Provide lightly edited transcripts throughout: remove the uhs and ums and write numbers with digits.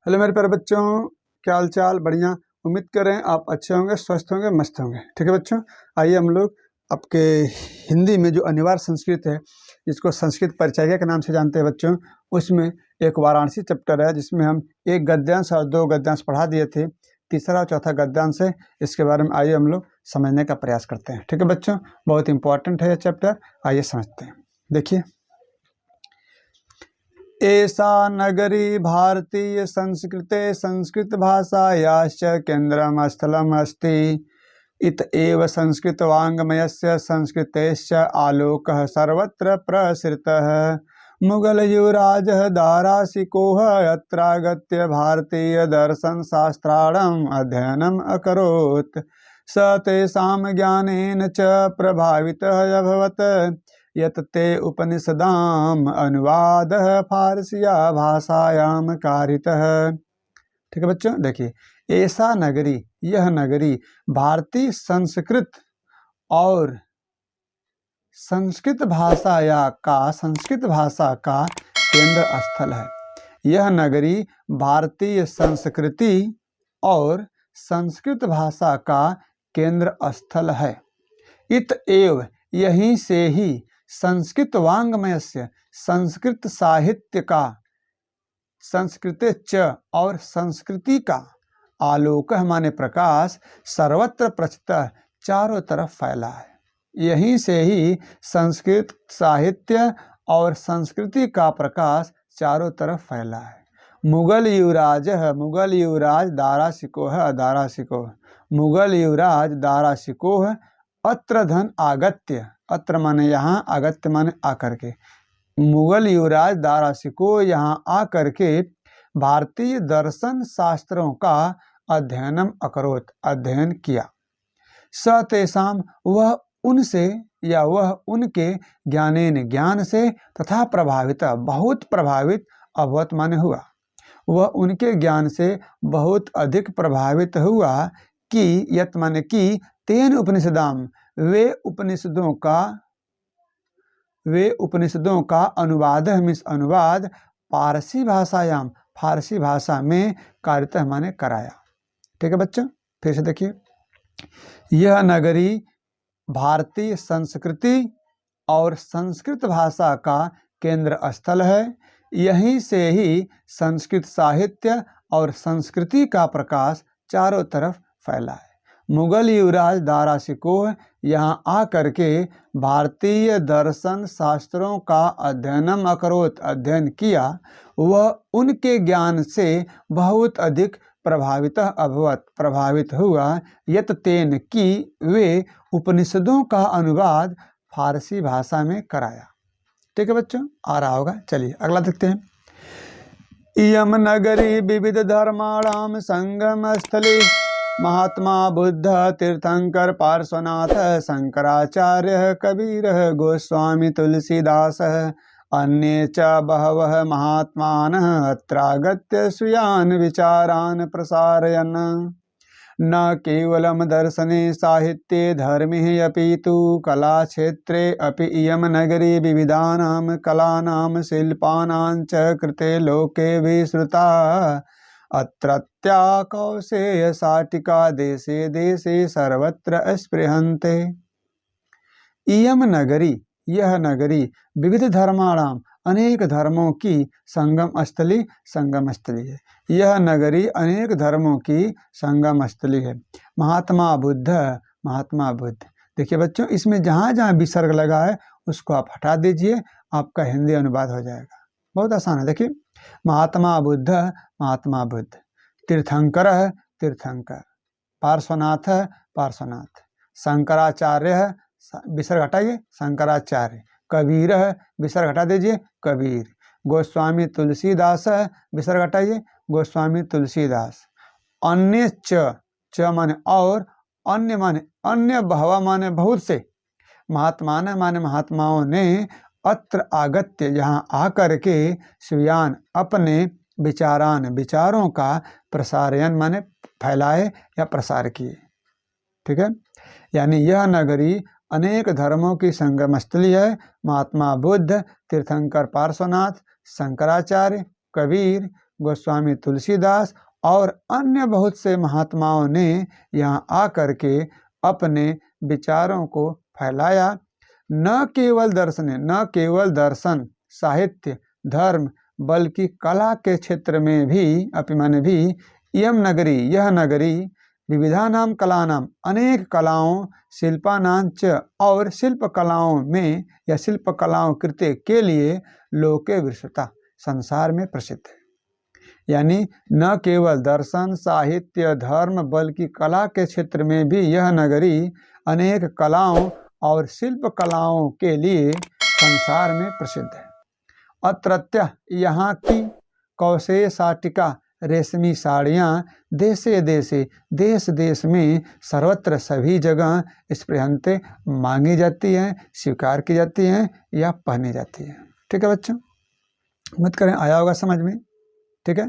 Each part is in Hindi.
हेलो मेरे प्यारे बच्चों, क्या हाल चाल? बढ़िया। उम्मीद करें आप अच्छे होंगे, स्वस्थ होंगे, मस्त होंगे। ठीक है बच्चों, आइए हम लोग आपके हिंदी में जो अनिवार्य संस्कृत है, जिसको संस्कृत परिचय के नाम से जानते हैं बच्चों, उसमें एक वाराणसी चैप्टर है जिसमें हम एक गद्यांश और दो गद्यांश पढ़ा दिए थे। तीसरा और चौथा गद्यांश है, इसके बारे में आइए हम लोग समझने का प्रयास करते हैं। ठीक है बच्चों, बहुत इंपॉर्टेंट है यह चैप्टर, आइए समझते हैं। देखिए, एषा नगरी भारतीय संस्कृते संस्कृत भाषायाश्च केन्द्रस्थलमस्ति। इत एव संस्कृत वाङ्मयस्य संस्कृतेश्च आलोकः सर्वत्र प्रसृतः। मुगल युवराजः दाराशिकोः अत्रागत्य भारतीय दर्शन शास्त्राणाम् अध्ययनम् अकरोत्। स तेषां ज्ञानेन च प्रभावितः अभवत् यत् ते उपनिषदाम् अनुवादः फारसिया भाषायां कारितः। ठीक है बच्चों, देखिए, ऐसा नगरी, यह नगरी भारतीय संस्कृत और संस्कृत भाषा का केंद्र स्थल है। यह नगरी भारतीय संस्कृति और संस्कृत भाषा का केंद्र स्थल है। इत एव, यहीं से ही संस्कृत वाङ्मय से, संस्कृत साहित्य का, संस्कृते च और संस्कृति का, आलोक माने प्रकाश, सर्वत्र प्रचलित, चारों तरफ फैला है। यहीं से ही संस्कृत साहित्य और संस्कृति का प्रकाश चारों तरफ फैला है। मुगल युवराज दाराशिकोह, मुगल युवराज दाराशिकोह अत्र धन आगत्य, अत्र माने यहाँ, आगत्य माने आकर के, मुगल युवराज दाराशिकोह यहाँ आकर के भारतीय दर्शन शास्त्रों का अध्ययनम अकरोत, अध्ययन किया। स तेषाम, वह उनसे या वह उनके ज्ञानेन, ज्ञान से, तथा प्रभावित, बहुत प्रभावित, अभवत माने हुआ, वह उनके ज्ञान से बहुत अधिक प्रभावित हुआ कि यत माने कि तेन उपनिषदाम, वे उपनिषदों का अनुवाद मीन्स अनुवाद, पारसी भाषायाम, फारसी भाषा में, कारित माने कराया। ठीक है बच्चों, फिर से देखिए, यह नगरी भारतीय संस्कृति और संस्कृत भाषा का केंद्र स्थल है। यहीं से ही संस्कृत साहित्य और संस्कृति का प्रकाश चारों तरफ फैला है। मुगल युवराज दाराशिकोह यहाँ आकर के भारतीय दर्शन शास्त्रों का अध्ययनम अकरोत, अध्ययन किया। वह उनके ज्ञान से बहुत अधिक प्रभावित अभवत, प्रभावित हुआ, यत तेन की वे उपनिषदों का अनुवाद फारसी भाषा में कराया। ठीक है बच्चों, आ रहा होगा। चलिए अगला देखते हैं। इयम नगरी विविध धर्माणाम संगम स्थली, महात्मा बुद्ध तीर्थंकर पार्श्वनाथ शंकराचार्य कबीर गोस्वामी तुलसीदास अन्ये च बहवः महात्मानः अत्रागत्य स्वीयान् विचारान् प्रसारयन्। न केवलं दर्शने साहित्ये धर्मे अपि तु कलाक्षेत्रे अपि इयं नगरी विविधानां कलानां शिल्पानां च कृते लोके विश्रुता। अत्रत्या कौशेय शाटिका देशे देशे सर्वत्र स्पृहन्ते। इयम नगरी, यह नगरी विविध धर्माणाम, अनेक धर्मों की संगम स्थली, संगम स्थली है। यह नगरी अनेक धर्मों की संगम स्थली है। महात्मा बुद्ध, महात्मा बुद्ध, देखिए बच्चों, इसमें जहाँ जहाँ विसर्ग लगा है उसको आप हटा दीजिए, आपका हिंदी अनुवाद हो जाएगा। बहुत आसान है। देखिए, महात्मा बुद्ध, महात्मा बुद्ध, तीर्थंकर, तीर्थंकर, पार्श्वनाथ, पार्श्वनाथ, शंकराचार्य, विसर्ग हटाइए, शंकराचार्य, कबीर, विसर्ग हटा दीजिए, कबीर, गोस्वामी तुलसीदास, विसर्ग हटाइए, गोस्वामी तुलसीदास। अन्य च माने और, अन्य माने अन्य, बहवा माने बहुत से, महात्मान माने महात्माओं ने, अत्र आगत्य, यहाँ आकर के, स्वीयान अपने, विचारान विचारों का, प्रसारयन माने फैलाए या प्रसार किए। ठीक है, यानी यह नगरी अनेक धर्मों की संगम स्थली है। महात्मा बुद्ध, तीर्थंकर पार्श्वनाथ, शंकराचार्य, कबीर, गोस्वामी तुलसीदास और अन्य बहुत से महात्माओं ने यहाँ आकर के अपने विचारों को फैलाया। न केवल दर्शन साहित्य धर्म बल्कि कला के क्षेत्र में भी माने भी यह नगरी विविधानाम कलानाम अनेक कलाओं शिल्पानां च और शिल्प कलाओं में या शिल्प कलाओं कृत्य के लिए लोके विश्रुता संसार में प्रसिद्ध है। यानी न केवल दर्शन साहित्य धर्म बल्कि कला के क्षेत्र में भी यह नगरी अनेक कलाओं और शिल्प कलाओं के लिए संसार में प्रसिद्ध है। अत्रत्य यहाँ की कौशेय साटिका रेशमी साड़ियाँ देश देश में सर्वत्र सभी जगह स्पृहंते मांगी जाती हैं, स्वीकार की जाती हैं या पहनी जाती हैं। ठीक है बच्चों, मत करें, आया होगा समझ में। ठीक है,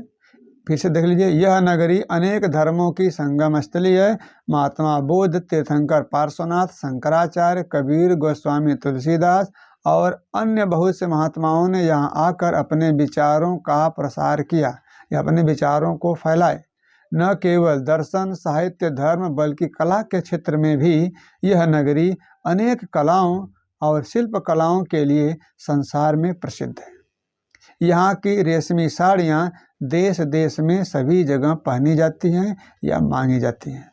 फिर से देख लीजिए। यह नगरी अनेक धर्मों की संगम स्थली है। महात्मा बुद्ध, तीर्थंकर पार्श्वनाथ, शंकराचार्य, कबीर, गोस्वामी तुलसीदास और अन्य बहुत से महात्माओं ने यहाँ आकर अपने विचारों का प्रसार किया या अपने विचारों को फैलाए। न केवल दर्शन साहित्य धर्म बल्कि कला के क्षेत्र में भी यह नगरी अनेक कलाओं और शिल्प कलाओं के लिए संसार में प्रसिद्ध है। यहाँ की रेशमी साड़ियाँ देश देश में सभी जगह पहनी जाती हैं या मांगी जाती हैं।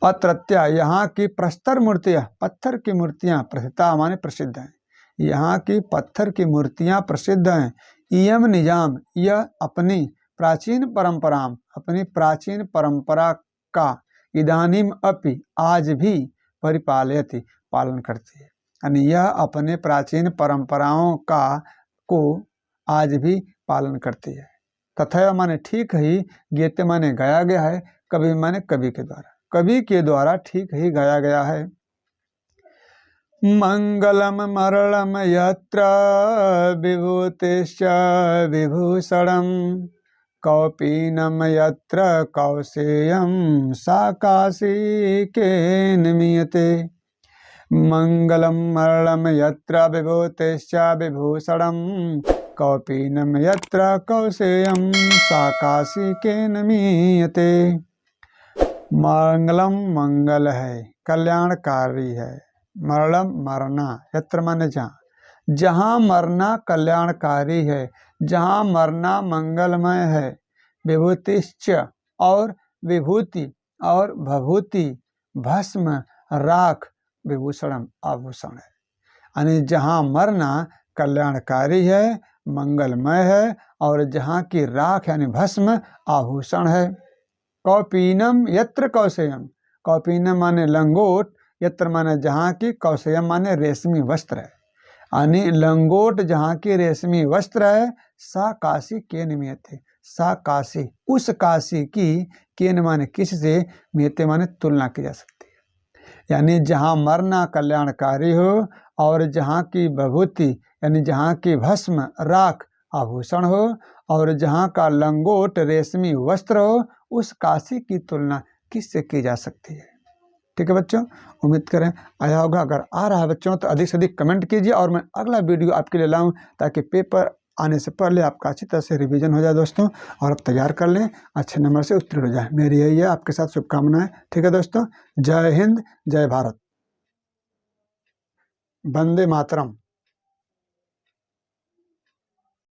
अत्रत्या यहाँ की प्रस्तर मूर्तियाँ पत्थर की मूर्तियाँ प्रसिद्धा माने प्रसिद्ध हैं। यहाँ की पत्थर की मूर्तियाँ प्रसिद्ध हैं। इयम निजाम यह अपनी प्राचीन परंपरा का इदानीम अपि आज भी परिपालयति पालन करती है। यानी यह अपने प्राचीन परंपराओं का को आज भी पालन करती है। तथा माने ठीक ही, गीते माने गाया गया है, कवि माने कवि के द्वारा ठीक ही गाया गया है। मंगलम मरणम यत्र विभूतिश्च विभूषणम कौपीनम यत्र कौसेयम सा काशी केन मीयते। मंगलम मरणम यत्र विभूतिश्च विभूषणम कौपीनम यत्र कौसेयम सा काशी केन मीयते। मंगलम मंगल है, कल्याणकारी है। मरणम मरना, यत्र माने जहाँ मरना कल्याणकारी है, जहाँ मरना मंगलमय है। विभूतिश्च और विभूति और भभूति भस्म राख विभूषणम आभूषण है। यानी जहाँ मरना कल्याणकारी है मंगलमय है और जहाँ की राख यानी भस्म आभूषण है। कौपीनम यत्र कौशेयम, कौपीनम माने लंगोट, यत्र माने जहाँ की, कौशेयम माने रेशमी वस्त्र है। यानी लंगोट जहाँ की रेशमी वस्त्र है। सा काशी के निमित्ते, सा काशी उस काशी की, केन माने किससे, मियते माने तुलना की जा सकती है। यानी जहाँ मरना कल्याणकारी हो और जहाँ की विभूति यानी जहाँ की भस्म राख आभूषण हो और जहाँ का लंगोट रेशमी वस्त्र हो, उस काशी की तुलना किससे की जा सकती है। ठीक है बच्चों, उम्मीद करें आया होगा। अगर आ रहा है बच्चों तो अधिक से अधिक कमेंट कीजिए और मैं अगला वीडियो आपके लिए लाऊं ताकि पेपर आने से पहले आपका अच्छी तरह से रिवीजन हो जाए दोस्तों, और आप तैयार कर लें, अच्छे नंबर से उत्तीर्ण हो जाए। मेरी यही है आपके साथ शुभकामनाएं। ठीक है दोस्तों, जय हिंद जय भारत, वंदे मातरम।